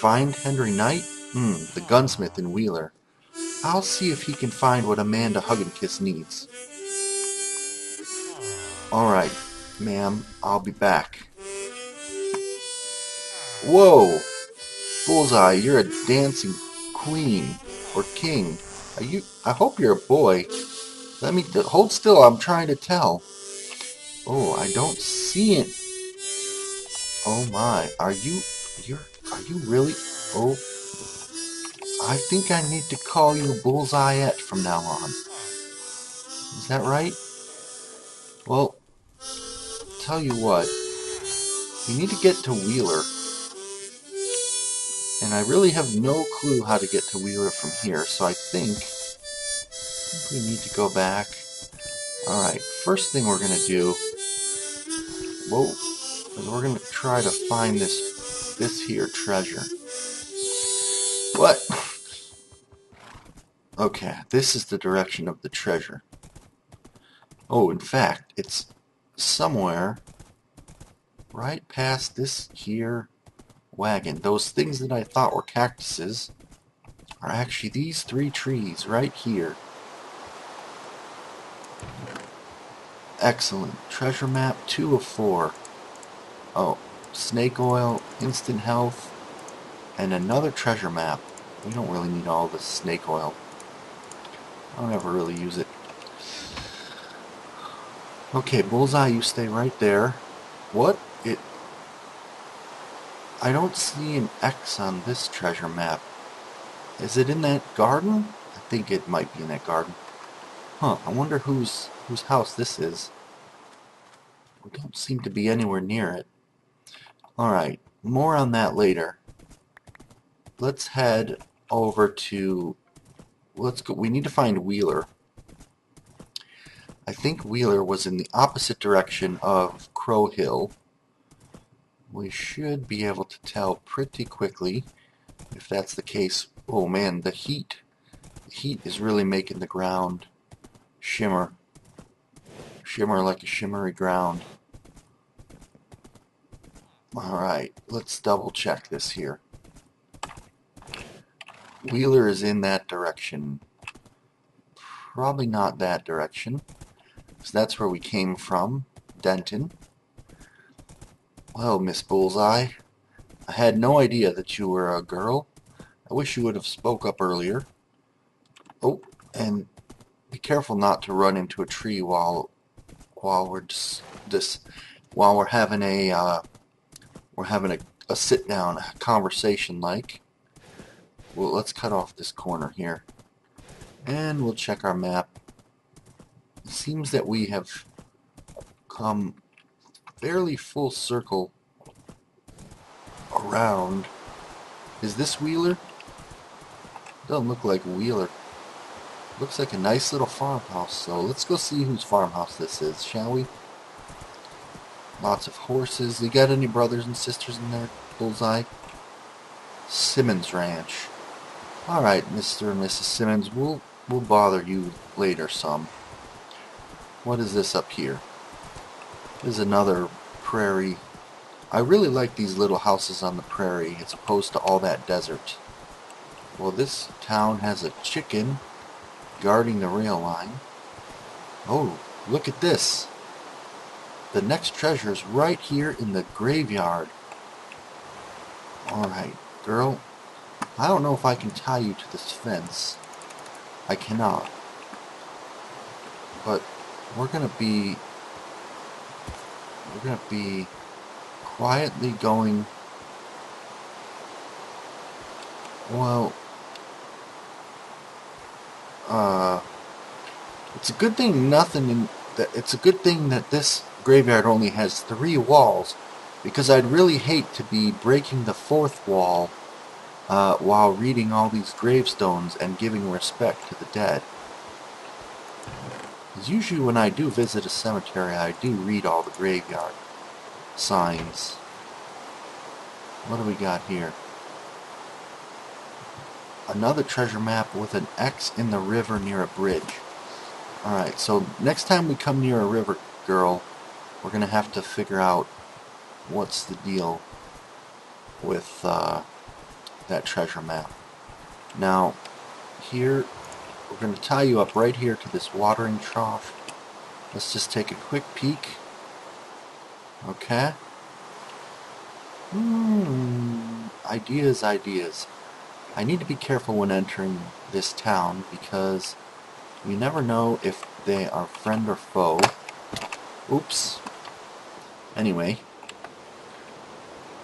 Find Henry Knight? The gunsmith in Wheeler. I'll see if he can find what Amanda Hugankiss needs. Alright, ma'am, I'll be back. Whoa! Bullseye, you're a dancing queen or king. Are you? I hope you're a boy. Let me hold still. I'm trying to tell. Oh, I don't see it. Oh my, are you? Are you really? Oh, I think I need to call you Bullseyette from now on. Is that right? Well, tell you what. We need to get to Wheeler. And I really have no clue how to get to Wheeler from here, so I think we need to go back. Alright, first thing we're going to do, whoa, is we're going to try to find this here treasure. What? Okay, this is the direction of the treasure. Oh, in fact, it's somewhere right past this here wagon. Those things that I thought were cactuses are actually these three trees right here. Excellent. Treasure map 2 of 4. Oh, snake oil, instant health, and another treasure map. We don't really need all this snake oil. I don't ever really use it. Okay, Bullseye, you stay right there. What? I don't see an X on this treasure map. Is it in that garden? I think it might be in that garden. Huh, I wonder whose house this is. We don't seem to be anywhere near it. Alright, more on that later. Let's head over to... Let's go. We need to find Wheeler. I think Wheeler was in the opposite direction of Crow Hill. We should be able to tell pretty quickly if that's the case. Oh man, the heat is really making the ground shimmer like a shimmery ground. Alright, let's double check this here. Wheeler is in that direction. Probably not that direction, because that's where we came from, Denton. Well, Miss Bullseye, I had no idea that you were a girl. I wish you would have spoke up earlier. Oh, and be careful not to run into a tree while we're while we're having a sit down conversation like. Well, let's cut off this corner here, and we'll check our map. It seems that we have come fairly full circle around. Is this Wheeler? Doesn't look like Wheeler. Looks like a nice little farmhouse, so let's go see whose farmhouse this is, shall we? Lots of horses. You got any brothers and sisters in there, Bullseye? Simmons Ranch. Alright, Mr. and Mrs. Simmons, we'll bother you later some. What is this up here? This is another prairie. I really like these little houses on the prairie as opposed to all that desert. Well, this town has a chicken guarding the rail line. Oh, look at this. The next treasure is right here in the graveyard. Alright, girl. I don't know if I can tie you to this fence. I cannot. But we're gonna be quietly going. Well, it's a good thing it's a good thing that this graveyard only has 3 walls, because I'd really hate to be breaking the 4th wall while reading all these gravestones and giving respect to the dead. Because usually when I do visit a cemetery, I do read all the graveyard signs. What do we got here? Another treasure map with an X in the river near a bridge. Alright, so next time we come near a river, girl, we're going to have to figure out what's the deal with that treasure map. Now, here, we're going to tie you up right here to this watering trough. Let's just take a quick peek. Okay. Ideas, ideas. I need to be careful when entering this town because you never know if they are friend or foe. Oops. Anyway.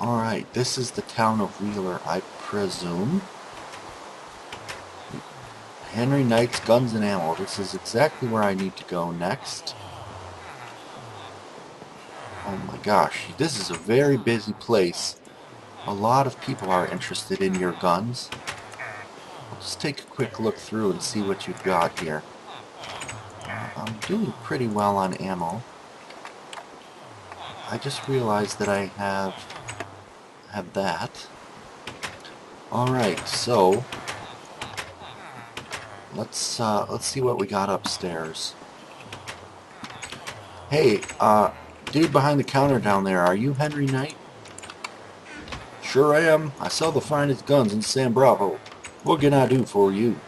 Alright, this is the town of Wheeler, I presume. Henry Knight's Guns and Ammo. This is exactly where I need to go next. Oh my gosh, this is a very busy place. A lot of people are interested in your guns. I'll just take a quick look through and see what you've got here. I'm doing pretty well on ammo. I just realized that I have that. Alright, so let's see what we got upstairs. Hey, dude behind the counter down there, are you Henry Knight? Sure am. I sell the finest guns in San Bravo. What can I do for you?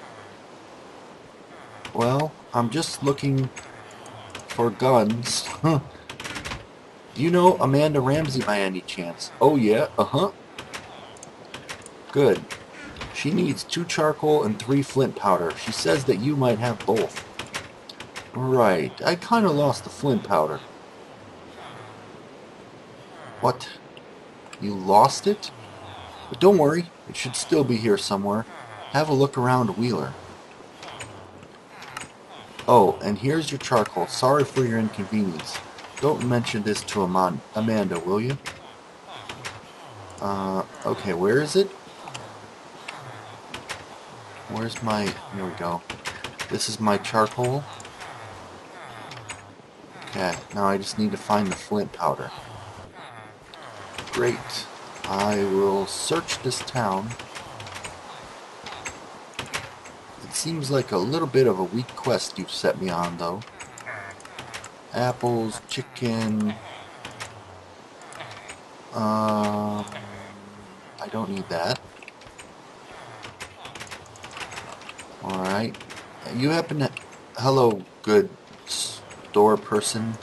Well, I'm just looking for guns. Huh. Do you know Amanda Ramsey by any chance? Oh yeah, uh-huh. Good. She needs 2 charcoal and 3 flint powder. She says that you might have both. Right. I kinda lost the flint powder. What? You lost it? But don't worry, it should still be here somewhere. Have a look around Wheeler. Oh, and here's your charcoal. Sorry for your inconvenience. Don't mention this to Amanda, will you? Okay, where is it? Where's my... Here we go. This is my charcoal. Okay, now I just need to find the flint powder. Great. I will search this town. It seems like a little bit of a weak quest you've set me on, though. Apples, chicken... I don't need that. Alright. You happen to... Hello, good store person.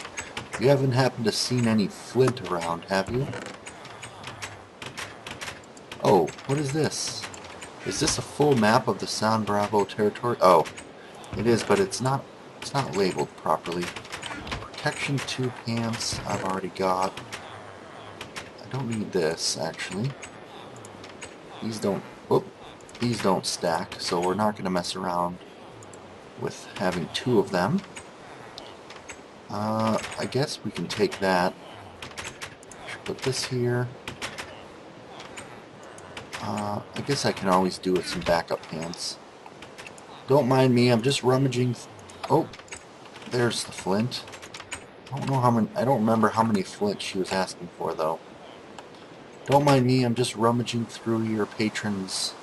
You haven't happened to seen any flint around, have you? Oh, what is this? Is this a full map of the San Bravo territory? Oh, it is, but it's not labeled properly. Protection 2 pants I've already got. I don't need this, actually. These don't stack, so we're not going to mess around with having 2 of them. I guess we can take that. Put this here. I guess I can always do with some backup pants. Don't mind me, I'm just rummaging. Oh, there's the flint. I don't remember how many flint she was asking for, though. Don't mind me, I'm just rummaging through your patrons'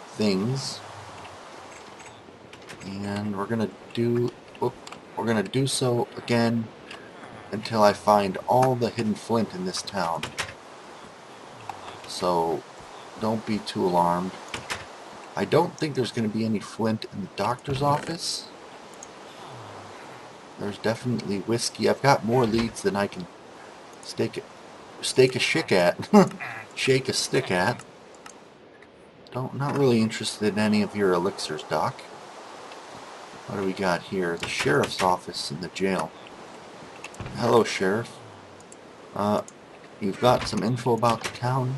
things. And we're gonna do so again until I find all the hidden flint in this town. So don't be too alarmed. I don't think there's going to be any flint in the doctor's office. There's definitely whiskey. I've got more leads than I can stake a shick at. Shake a stick at. Not really interested in any of your elixirs, Doc. What do we got here? The sheriff's office in the jail. Hello, Sheriff. You've got some info about the town.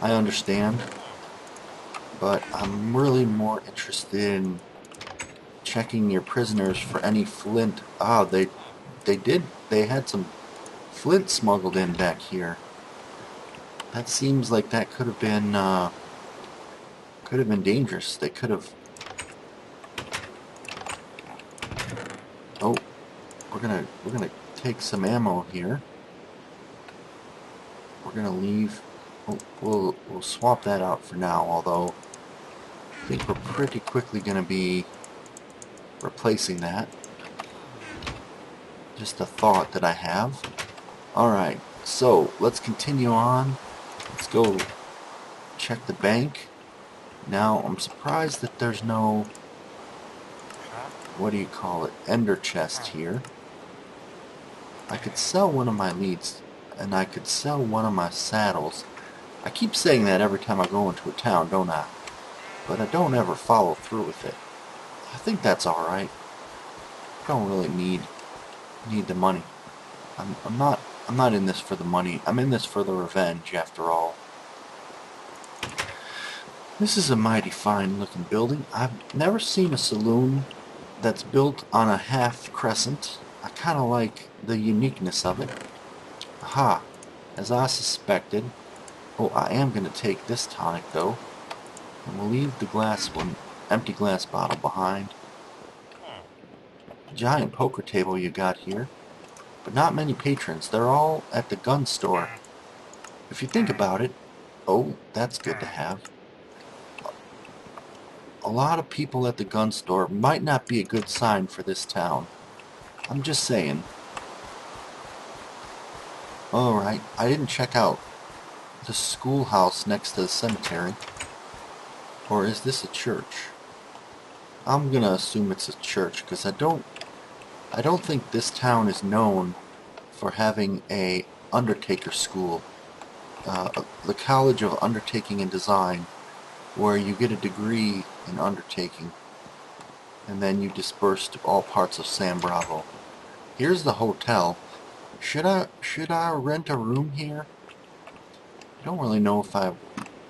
I understand. But I'm really more interested in checking your prisoners for any flint. Ah, they had some flint smuggled in back here. That seems like that could have been dangerous. They could have... Oh, we're gonna take some ammo here. We're gonna leave. Oh, we'll swap that out for now. Although I think we're pretty quickly gonna be replacing that. Just a thought that I have. All right, so let's continue on. Let's go check the bank. Now, I'm surprised that there's no, what do you call it, ender chest here. I could sell one of my leads, and I could sell one of my saddles. I keep saying that every time I go into a town, don't I? But I don't ever follow through with it. I think that's alright. I don't really need the money. I'm not in this for the money. I'm in this for the revenge, after all. This is a mighty fine looking building. I've never seen a saloon that's built on a half crescent. I kind of like the uniqueness of it. Aha, as I suspected. Oh, I am going to take this tonic though. And we'll leave the empty glass bottle behind. Giant poker table you got here. But not many patrons. They're all at the gun store. If you think about it, oh, that's good to have. A lot of people at the gun store might not be a good sign for this town. I'm just saying. Alright, I didn't check out the schoolhouse next to the cemetery. Or is this a church? I'm gonna assume it's a church, because I don't think this town is known for having a undertaker school. The College of Undertaking and Design, where you get a degree in undertaking, and then you disperse to all parts of San Bravo. Here's the hotel. Should I rent a room here? I don't really know if I'm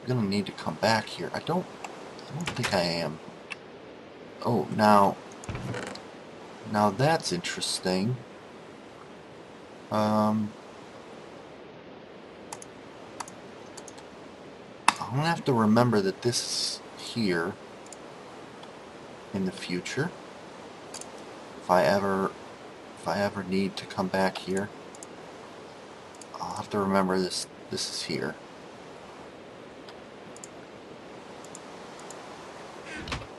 gonna need to come back here. I don't think I am. Oh, now that's interesting. I'm gonna have to remember that this is here in the future. If I ever need to come back here, I'll have to remember this is here.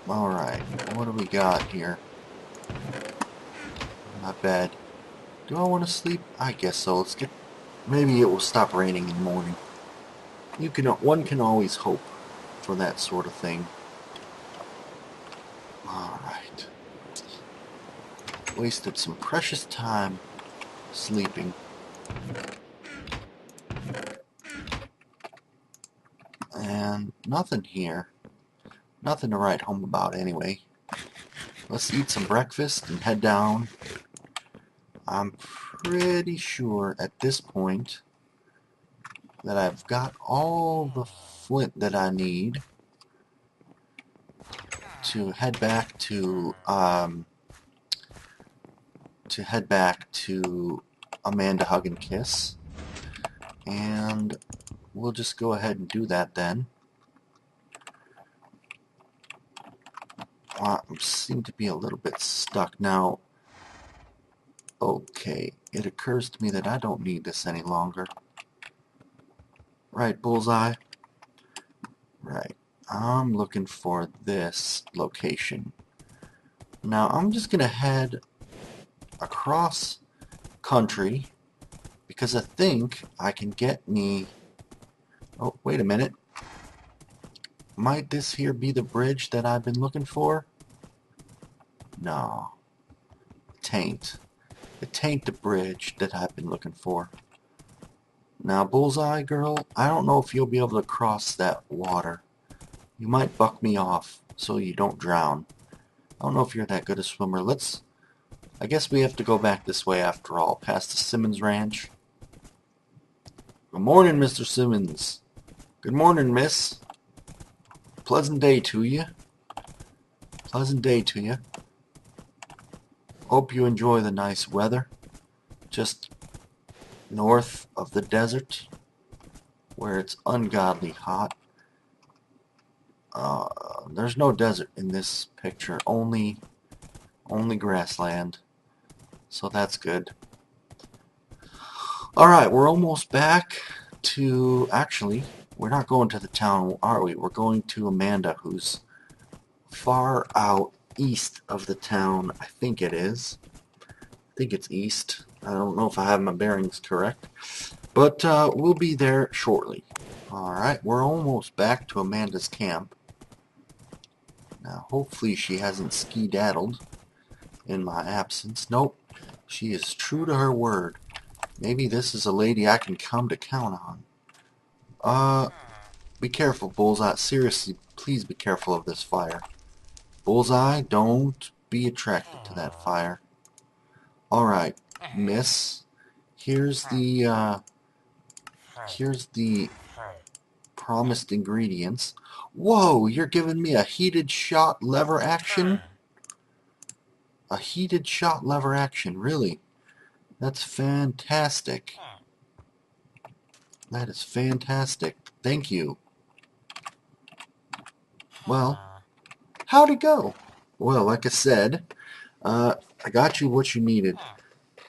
Alright, what do we got here? Not bad. Do I want to sleep? I guess so. Let's get... Maybe it will stop raining in the morning. One can always hope for that sort of thing. Alright. Wasted some precious time sleeping. And nothing here. Nothing to write home about anyway. Let's eat some breakfast and head down. I'm pretty sure at this point that I've got all the flint that I need to head back to Amanda Hugankiss, and we'll just go ahead and do that then. I seem to be a little bit stuck now. Okay, it occurs to me that I don't need this any longer. Right, Bullseye? Right. I'm looking for this location. Now, I'm just going to head across country because I think I can get me... Oh, wait a minute. Might this here be the bridge that I've been looking for? No. It tain't. It tain't the bridge that I've been looking for. Now, Bullseye Girl, I don't know if you'll be able to cross that water. You might buck me off so you don't drown. I don't know if you're that good a swimmer. I guess we have to go back this way after all, past the Simmons Ranch. Good morning, Mr. Simmons. Good morning, miss. Pleasant day to you. Pleasant day to you. Hope you enjoy the nice weather. Just north of the desert, where it's ungodly hot. There's no desert in this picture, only grassland. So that's good. Alright, we're almost back to... Actually, we're not going to the town, are we? We're going to Amanda, who's far out east of the town. I think it is. I think it's east. I don't know if I have my bearings correct. But we'll be there shortly. Alright, we're almost back to Amanda's camp. Now, hopefully she hasn't ski-daddled in my absence. Nope. She is true to her word. Maybe this is a lady I can come to count on. Be careful, Bullseye. Seriously, please be careful of this fire. Bullseye, don't be attracted to that fire. Alright, miss. Here's the promised ingredients. Whoa, you're giving me a heated shot lever action? A heated shot lever action, really? That's fantastic. That is fantastic. Thank you. Well, how'd it go? Well, like I said, I got you what you needed.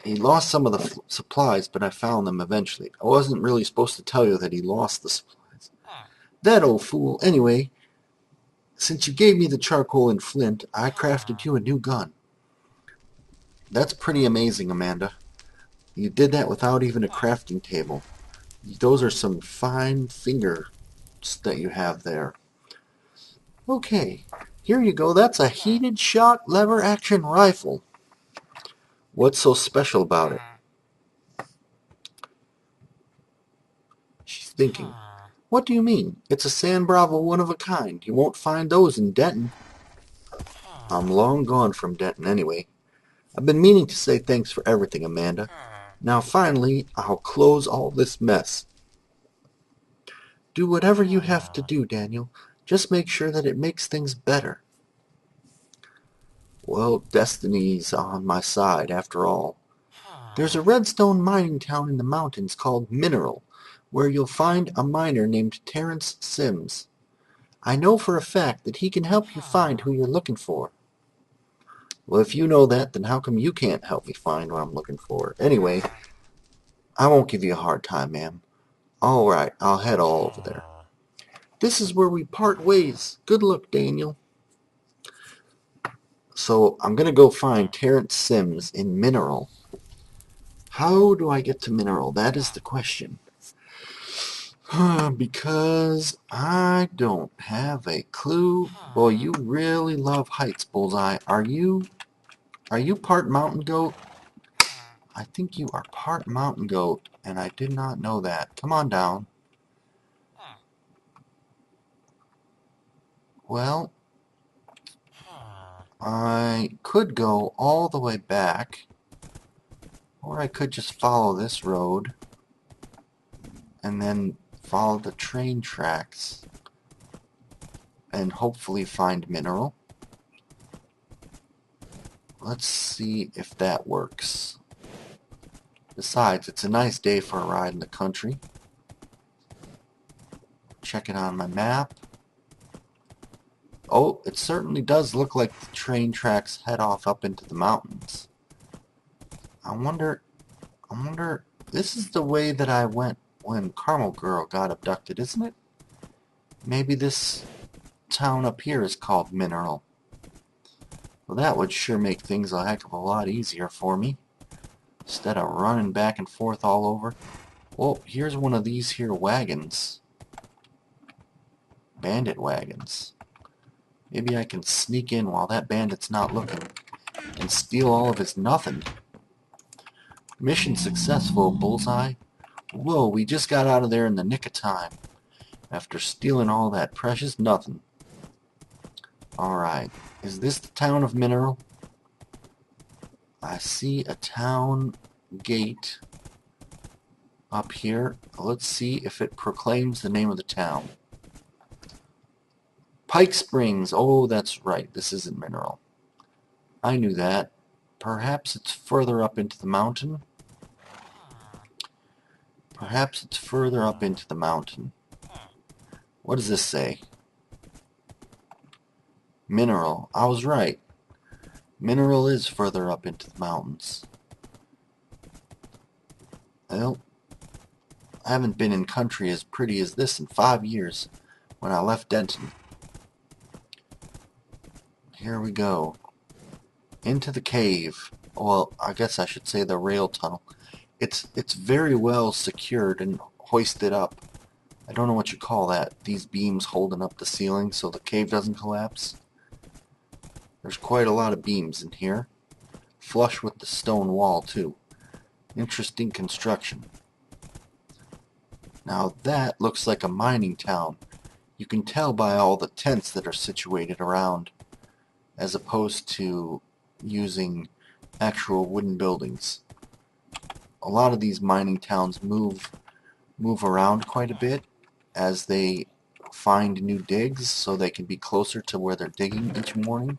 He lost some of the supplies, but I found them eventually. I wasn't really supposed to tell you that he lost the supplies. That old fool. Anyway, since you gave me the charcoal and flint, I crafted you a new gun. That's pretty amazing, Amanda. You did that without even a crafting table. Those are some fine fingers that you have there. Okay, here you go. That's a heated shot lever action rifle. What's so special about it? She's thinking. What do you mean? It's a San Bravo one of a kind. You won't find those in Denton. I'm long gone from Denton anyway. I've been meaning to say thanks for everything, Amanda. Now finally, I'll close all this mess. Do whatever you have to do, Daniel. Just make sure that it makes things better. Well, destiny's on my side, after all. There's a redstone mining town in the mountains called Mineral, where you'll find a miner named Terrence Sims. I know for a fact that he can help you find who you're looking for. Well, if you know that, then how come you can't help me find what I'm looking for? Anyway, I won't give you a hard time, ma'am. All right, I'll head all over there. This is where we part ways. Good luck, Daniel. So, I'm going to go find Terrence Sims in Mineral. How do I get to Mineral? That is the question. Because I don't have a clue. Boy, you really love heights, Bullseye. Are you part mountain goat? I think you are part mountain goat, and I did not know that. Come on down. Well, I could go all the way back, or I could just follow this road and then follow the train tracks and hopefully find Mineral. Let's see if that works. Besides, it's a nice day for a ride in the country. Check it on my map. Oh, it certainly does look like the train tracks head off up into the mountains. I wonder, this is the way that I went when Carmel Girl got abducted, isn't it? Maybe this town up here is called Mineral. Well, that would sure make things a heck of a lot easier for me. Instead of running back and forth all over. Well, here's one of these here wagons. Bandit wagons. Maybe I can sneak in while that bandit's not looking and steal all of his nothing. Mission successful, Bullseye. Whoa, we just got out of there in the nick of time after stealing all that precious nothing. Alright, is this the town of Mineral? I see a town gate up here. Let's see if it proclaims the name of the town. Pike Springs. Oh, that's right. This isn't Mineral. I knew that. Perhaps it's further up into the mountain. Perhaps it's further up into the mountain. What does this say? Mineral. I was right. Mineral is further up into the mountains. Well, I haven't been in country as pretty as this in 5 years when I left Denton. Here we go. Into the cave. Well, I guess I should say the rail tunnel. It's very well secured and hoisted up. I don't know what you call that. These beams holding up the ceiling so the cave doesn't collapse. There's quite a lot of beams in here, flush with the stone wall too. Interesting construction. Now that looks like a mining town. You can tell by all the tents that are situated around, as opposed to using actual wooden buildings. A lot of these mining towns move around quite a bit as they find new digs so they can be closer to where they're digging each morning.